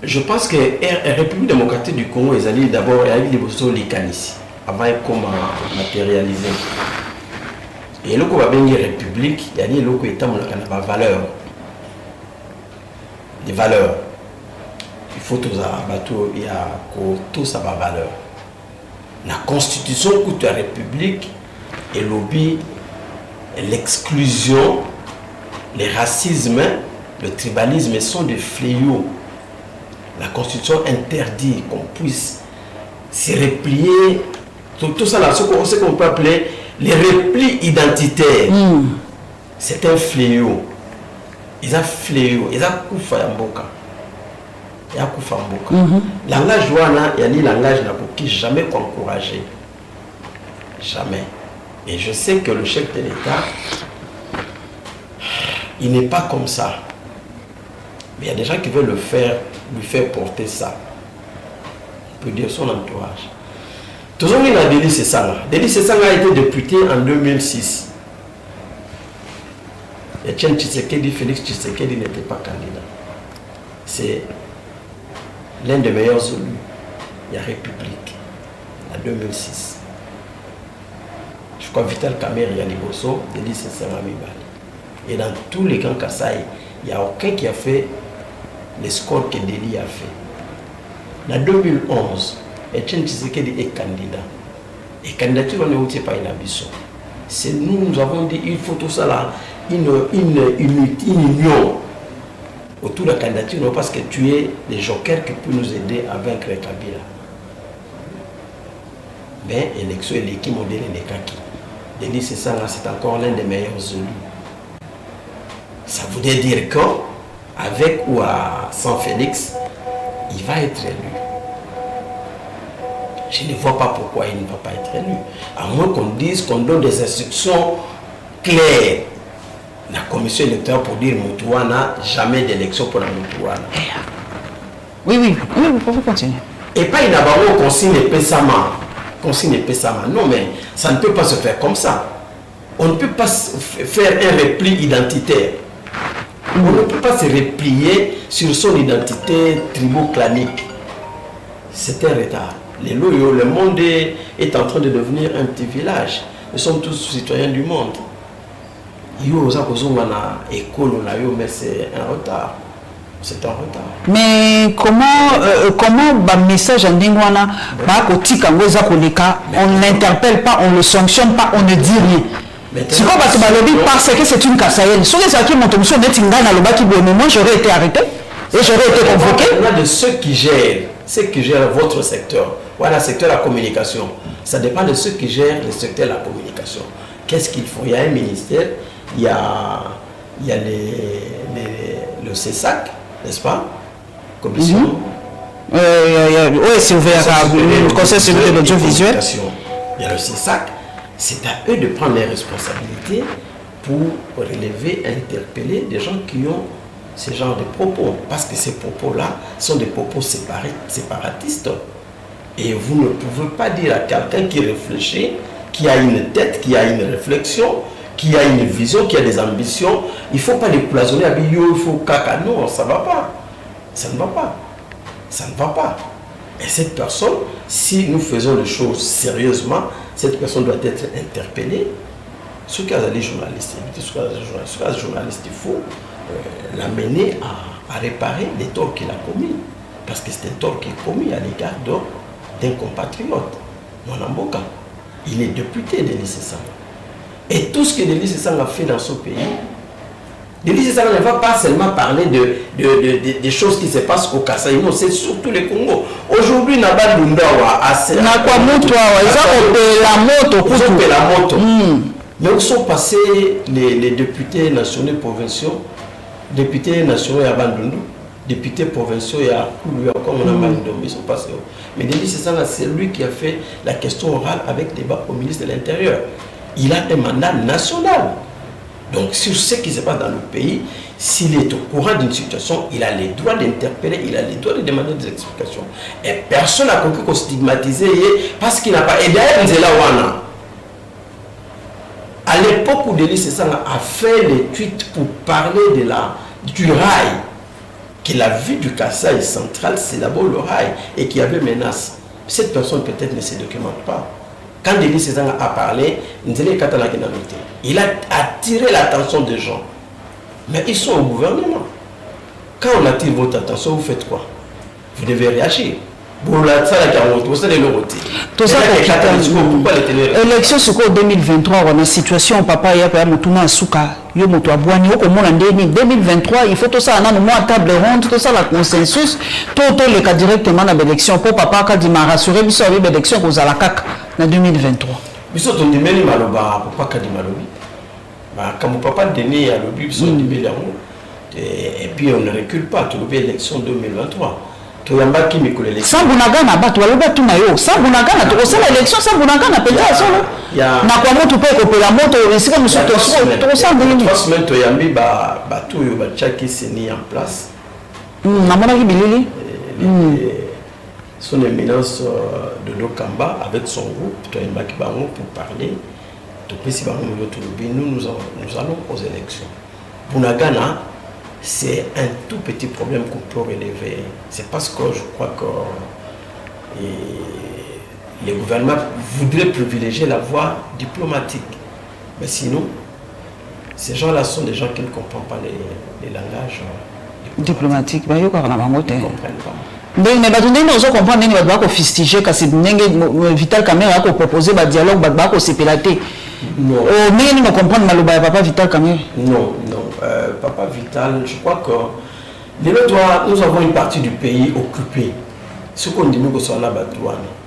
je pense que la République démocratique du Congo est allée d'abord avec les bossos les canissi avant comment matérialiser. Et le coup va bien république, il y a des locaux états mon valeur. Des valeurs. Il faut tous bateau, il y a tout ça va valeur. La constitution coûte la république et lobby l'exclusion, le racisme, le tribalisme sont des fléaux. La constitution interdit qu'on puisse se replier Tout ça là, ce qu'on peut appeler les replis identitaires. C'est un fléau. Ils ont fléau. Ils ont koufa yamboka. Il y a koufa mboka. Langage wana, il y a ni langage n'a qui jamais encouragé. Jamais. Et je sais que le chef de l'État, il n'est pas comme ça. Mais il y a des gens qui veulent lui faire porter ça. On peut dire son entourage. Tout le monde a Délis Sesanga. Délis Sesanga a été député en 2006. Etienne Tshisekedi, Félix Tshisekedi n'était pas candidat. C'est l'un des meilleurs élus. Il y a République, en 2006. Je crois Vital Kamer, Yaliboso, Délis Sesanga Mibali. Et dans tous les camps Kassai, il n'y a aucun qui a fait les scores que Délis a fait. En 2011, Etienne Tshisekedi est candidat. Et candidature, on ne pas une ambition. C'est nous avons dit il faut tout ça là, une union autour de la candidature, parce que tu es les jokers qui peuvent nous aider à vaincre Kabila. Mais l'élection est l'équipe modèle et les kaki. Délis Sesanga, c'est encore l'un des meilleurs élus. Ça voudrait dire qu'avec ou sans Félix, il va être élu. Je ne vois pas pourquoi il ne va pas être élu. À moins qu'on dise, qu'on donne des instructions claires. La commission électorale pour dire Moutouana, jamais d'élection pour la Moutouana. Oui, vous pouvez continuer. Et pas une abandon consigne Pessama. Consigne Pessama. Non, mais ça ne peut pas se faire comme ça. On ne peut pas faire un repli identitaire. On ne peut pas se replier sur son identité tribo-clanique. C'est un retard. Le monde est en train de devenir un petit village. Nous sommes tous citoyens du monde. Mais c'est un retard. C'est un retard. Mais comment le message en Dingwana, on ne l'interpelle pas, on ne le sanctionne pas, on ne dit rien. C'est quoi parce que c'est une Kassaïenne. Si moi j'aurais été arrêté et j'aurais été convoqué. On a de ceux qui gèrent votre secteur. Voilà, le secteur de la communication. Ça dépend de ceux qui gèrent le secteur de la communication. Qu'est-ce qu'ils font? Il y a un ministère, il y a le CESAC, n'est-ce pas? Commission. Oui, c'est ouvert au Conseil supérieur de l'audiovisuel. Il y a le CESAC. C'est à eux de prendre les responsabilités pour relever, interpeller des gens qui ont ce genre de propos. Parce que ces propos-là sont des propos séparatistes. Et vous ne pouvez pas dire à quelqu'un qui réfléchit, qui a une tête, qui a une réflexion, qui a une vision, qui a des ambitions, il ne faut pas les cloisonner à Bio, il faut caca. Non, ça ne va pas. Ça ne va pas. Ça ne va pas. Et cette personne, si nous faisons les choses sérieusement, cette personne doit être interpellée. Ce cas des journalistes, il faut l'amener à réparer les torts qu'il a commis. Parce que c'est un tort qui est commis à l'égard d'un compatriote, Mwanamboka. Il est député de Délis Sesanga. Et tout ce que Délis Sesanga a fait dans ce pays, Délis Sesanga ne va pas seulement parler des choses qui se passent au Kasaï, non, c'est surtout le Congo. Aujourd'hui, Nabal Dundawa a la moto. Mais où sont passés les députés nationaux provinciaux, députés nationaux à Bandundu, députés provinciaux à Koulou, comme on a mal ils sont passés. Mais Délis Sesanga, c'est lui qui a fait la question orale avec débat au ministre de l'Intérieur. Il a un mandat national. Donc, sur ce qui se passe dans le pays, s'il est au courant d'une situation, il a les droits d'interpeller, il a les droits de demander des explications. Et personne n'a compris qu'on stigmatisait parce qu'il n'a pas. Et d'ailleurs, Nzela Wana, à l'époque où Délis Sesanga a fait les tweets pour parler du rail, que la vie du Kasaï central, c'est d'abord le rail, et qu'il y avait menace. Cette personne peut-être ne se documente pas. Quand Délis Sesanga a parlé, il a attiré l'attention des gens. Mais ils sont au gouvernement. Quand on attire votre attention, vous faites quoi? Vous devez réagir. Élection sur 2023, on a une situation papa y a Mutuna Asuka, yo moto abwani au monde en 2023, il faut tout ça on a moins table ronde, tout ça la consensus, tout le cas directement dans l'élection pour papa quand il m'a rassuré biso avec l'élection aux alakak En 2023. Biso ton dimeli maloba papa kadi malobi. Comme papa Denis à l'obus sont dimeli et puis on ne recule pas tout l'élection 2023. Tout yamba qui me colle l'élection. Sans Bounagana ba to aloba tout na yo. Sans Bounagana to c'est l'élection sans Bounagana penza solo. Na kwa moto pe ko pela moto risika muso to ça ndeni. 3 semaines to yambi ba tout yo ba chaki seni en place. Na mona ki bilili. Son éminence de Dokamba avec son groupe, pour parler. Nous allons aux élections. Bounagana, c'est un tout petit problème qu'on peut relever. C'est parce que je crois que les gouvernements voudraient privilégier la voie diplomatique. Mais sinon, ces gens-là sont des gens qui ne comprennent pas les langages diplomatiques. Ils ne comprennent pas. Mais ne comprendre ni ba ko fustiger kasi ndenge Vital Kamerhe a proposé ba dialogue ba ko sepelaté. Non. Mais ne comprendre maloba papa Vital Kamerhe. Non, papa Vital, je crois que nous avons une partie du pays occupée. Ce qu'on dit nous que soit là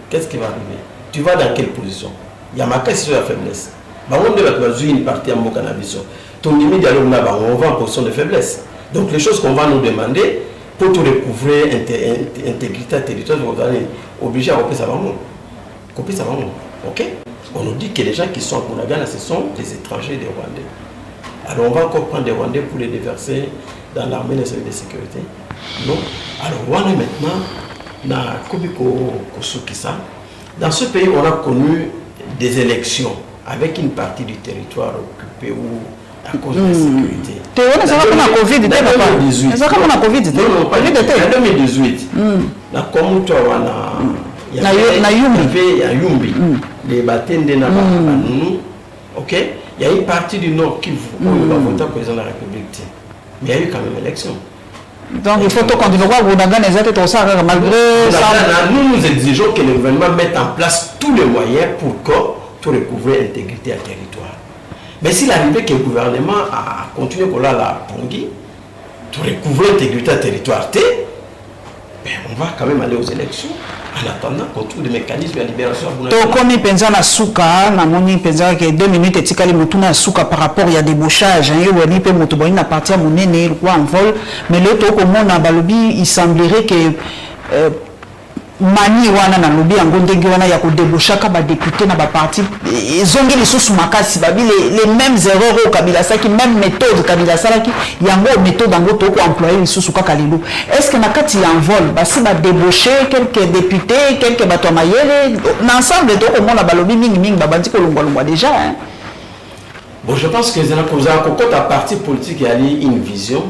qu'est-ce qui va arriver? Tu vas dans quelle position? Il y a ma question de faiblesse. Bah on devait une partie à mon cannabis. Ton limite dialogue là on va en position de faiblesse. Donc les choses qu'on va nous demander pour tout recouvrir intégrité territoire, vous allez obligé à couper ça vraiment. Ok? On nous dit que les gens qui sont à Bounagana, ce sont des étrangers, des Rwandais. Alors on va encore prendre des Rwandais pour les déverser dans l'armée des services de sécurité. Non. Alors Rwanda maintenant, dans ce pays, on a connu des élections avec une partie du territoire occupé ou à cause de la sécurité. En 2018, il y a Yumbi, les Batende ok? Il y a une partie du Nord qui va voter président de la République. Mais il y a eu quand même élection. Donc il faut qu'on dise que malgré ça. Nous exigeons que le gouvernement mette en place tous les moyens pour recouvrir l'intégrité à territoire. Mais s'il arrivait que le gouvernement a continué pour la Pongi, pour recouvrir l'intégrité à territoire, on va quand même aller aux élections en attendant qu'on trouve des mécanismes de libération. Comme il pense à Souka, il pense que 2 minutes et tikali mutuna Souka par rapport il y a des bouchages, il peut motoboy na partir mon nez quoi en vol, mais le to comme on a balobi, il semblerait que mani wana na lobby yango ndenge wana ya ko débauchaka ba député na ba parti zongi les sous makasi babi les mêmes erreurs au Kabila saki même méthode Kabila salaki yango méthode yango to ko employer les sous kaka lelo est-ce que na kati ya envol ba si ba débaucher quelques députés quelques bato mayele l'ensemble to ko mona ba lobby mingi ba bandi ko longwa déjà hein. Bon, je pense que quand un parti politique a une vision,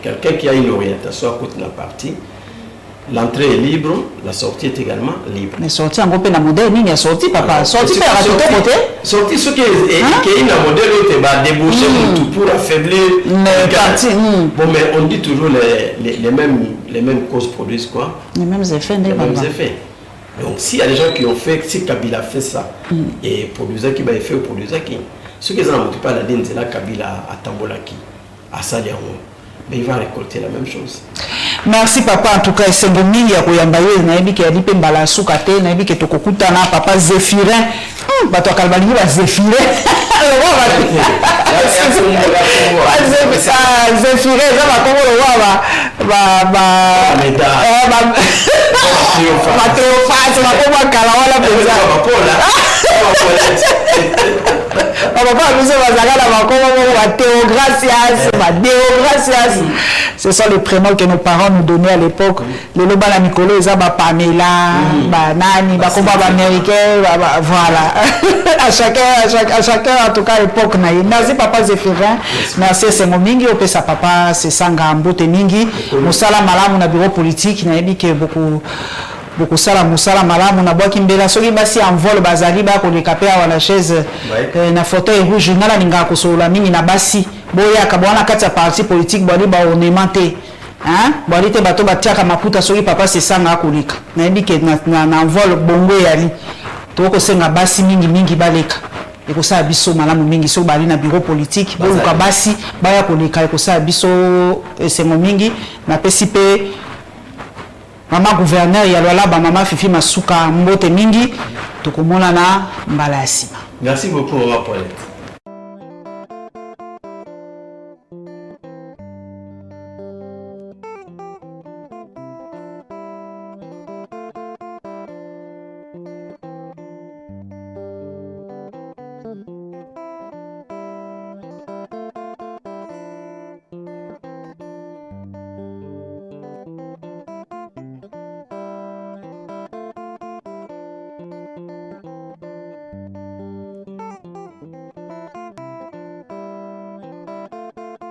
quelqu'un qui a une orientation à côté d'un parti, l'entrée est libre, la sortie est également libre. Mais sortie en gros, la modèle, il y a sorti, papa. Sortie, par tout côté. Sortie, ce qui est la modèle, c'est débaucher pour affaiblir le parti. Bon, mais on dit toujours les mêmes causes produisent quoi? Les mêmes effets. Les mêmes effets. Donc, s'il y a des gens qui ont fait, si Kabila fait ça, et produisait qui va faire ou produisait qui, ceux qui n'ont pas la ligne, c'est là Kabila à Tambolaki, à Sadiaron. Mais il va récolter la même chose. Merci papa, en tout cas, c'est bon mille ya koyambaye na ebi ke ya dipe mbala suka te na ebi ke tokokuta na papa Zéphirin. Bato kalbali ba Zéphirin. Zéphirin za ba kongo lo Cléophas ba kongo kala wala peza. Papa nous Théogracias. Ce sont les prénoms que nos parents nous donnaient à l'époque. Les Lobala Nicolo, Zaba Pamela, Nani, Bakomba américain, voilà. À chacun, en tout cas, l'époque. Merci papa Zéphirin. Merci Sengomingi, Opesa papa, c'est Sanga Mbote Mingi. Moussala Malam, on a bureau politique, il y a dit beaucoup sala musala malamu na boki mbela soki basi envol bazali ba ko lekapea wana chaise na fauteuil rouge ngala ninga ko sola mingi na basi boya ka bwana kati ya parti politique bali ba onemanté hein bali te bato batiaka maputa soki papa se sanga akoleka na yebike na envol bongo yali to ko senga basi mingi baleka ekosa biso malamu mingi so bali na bureau politique boluka basi baya koleka ekosa biso esengo mingi na pesi pe Maman gouverneur ya Lualaba, maman Fifi Masuka mbote mingi tokomona na mbala ya sima. Merci beaucoup Maman Paulette.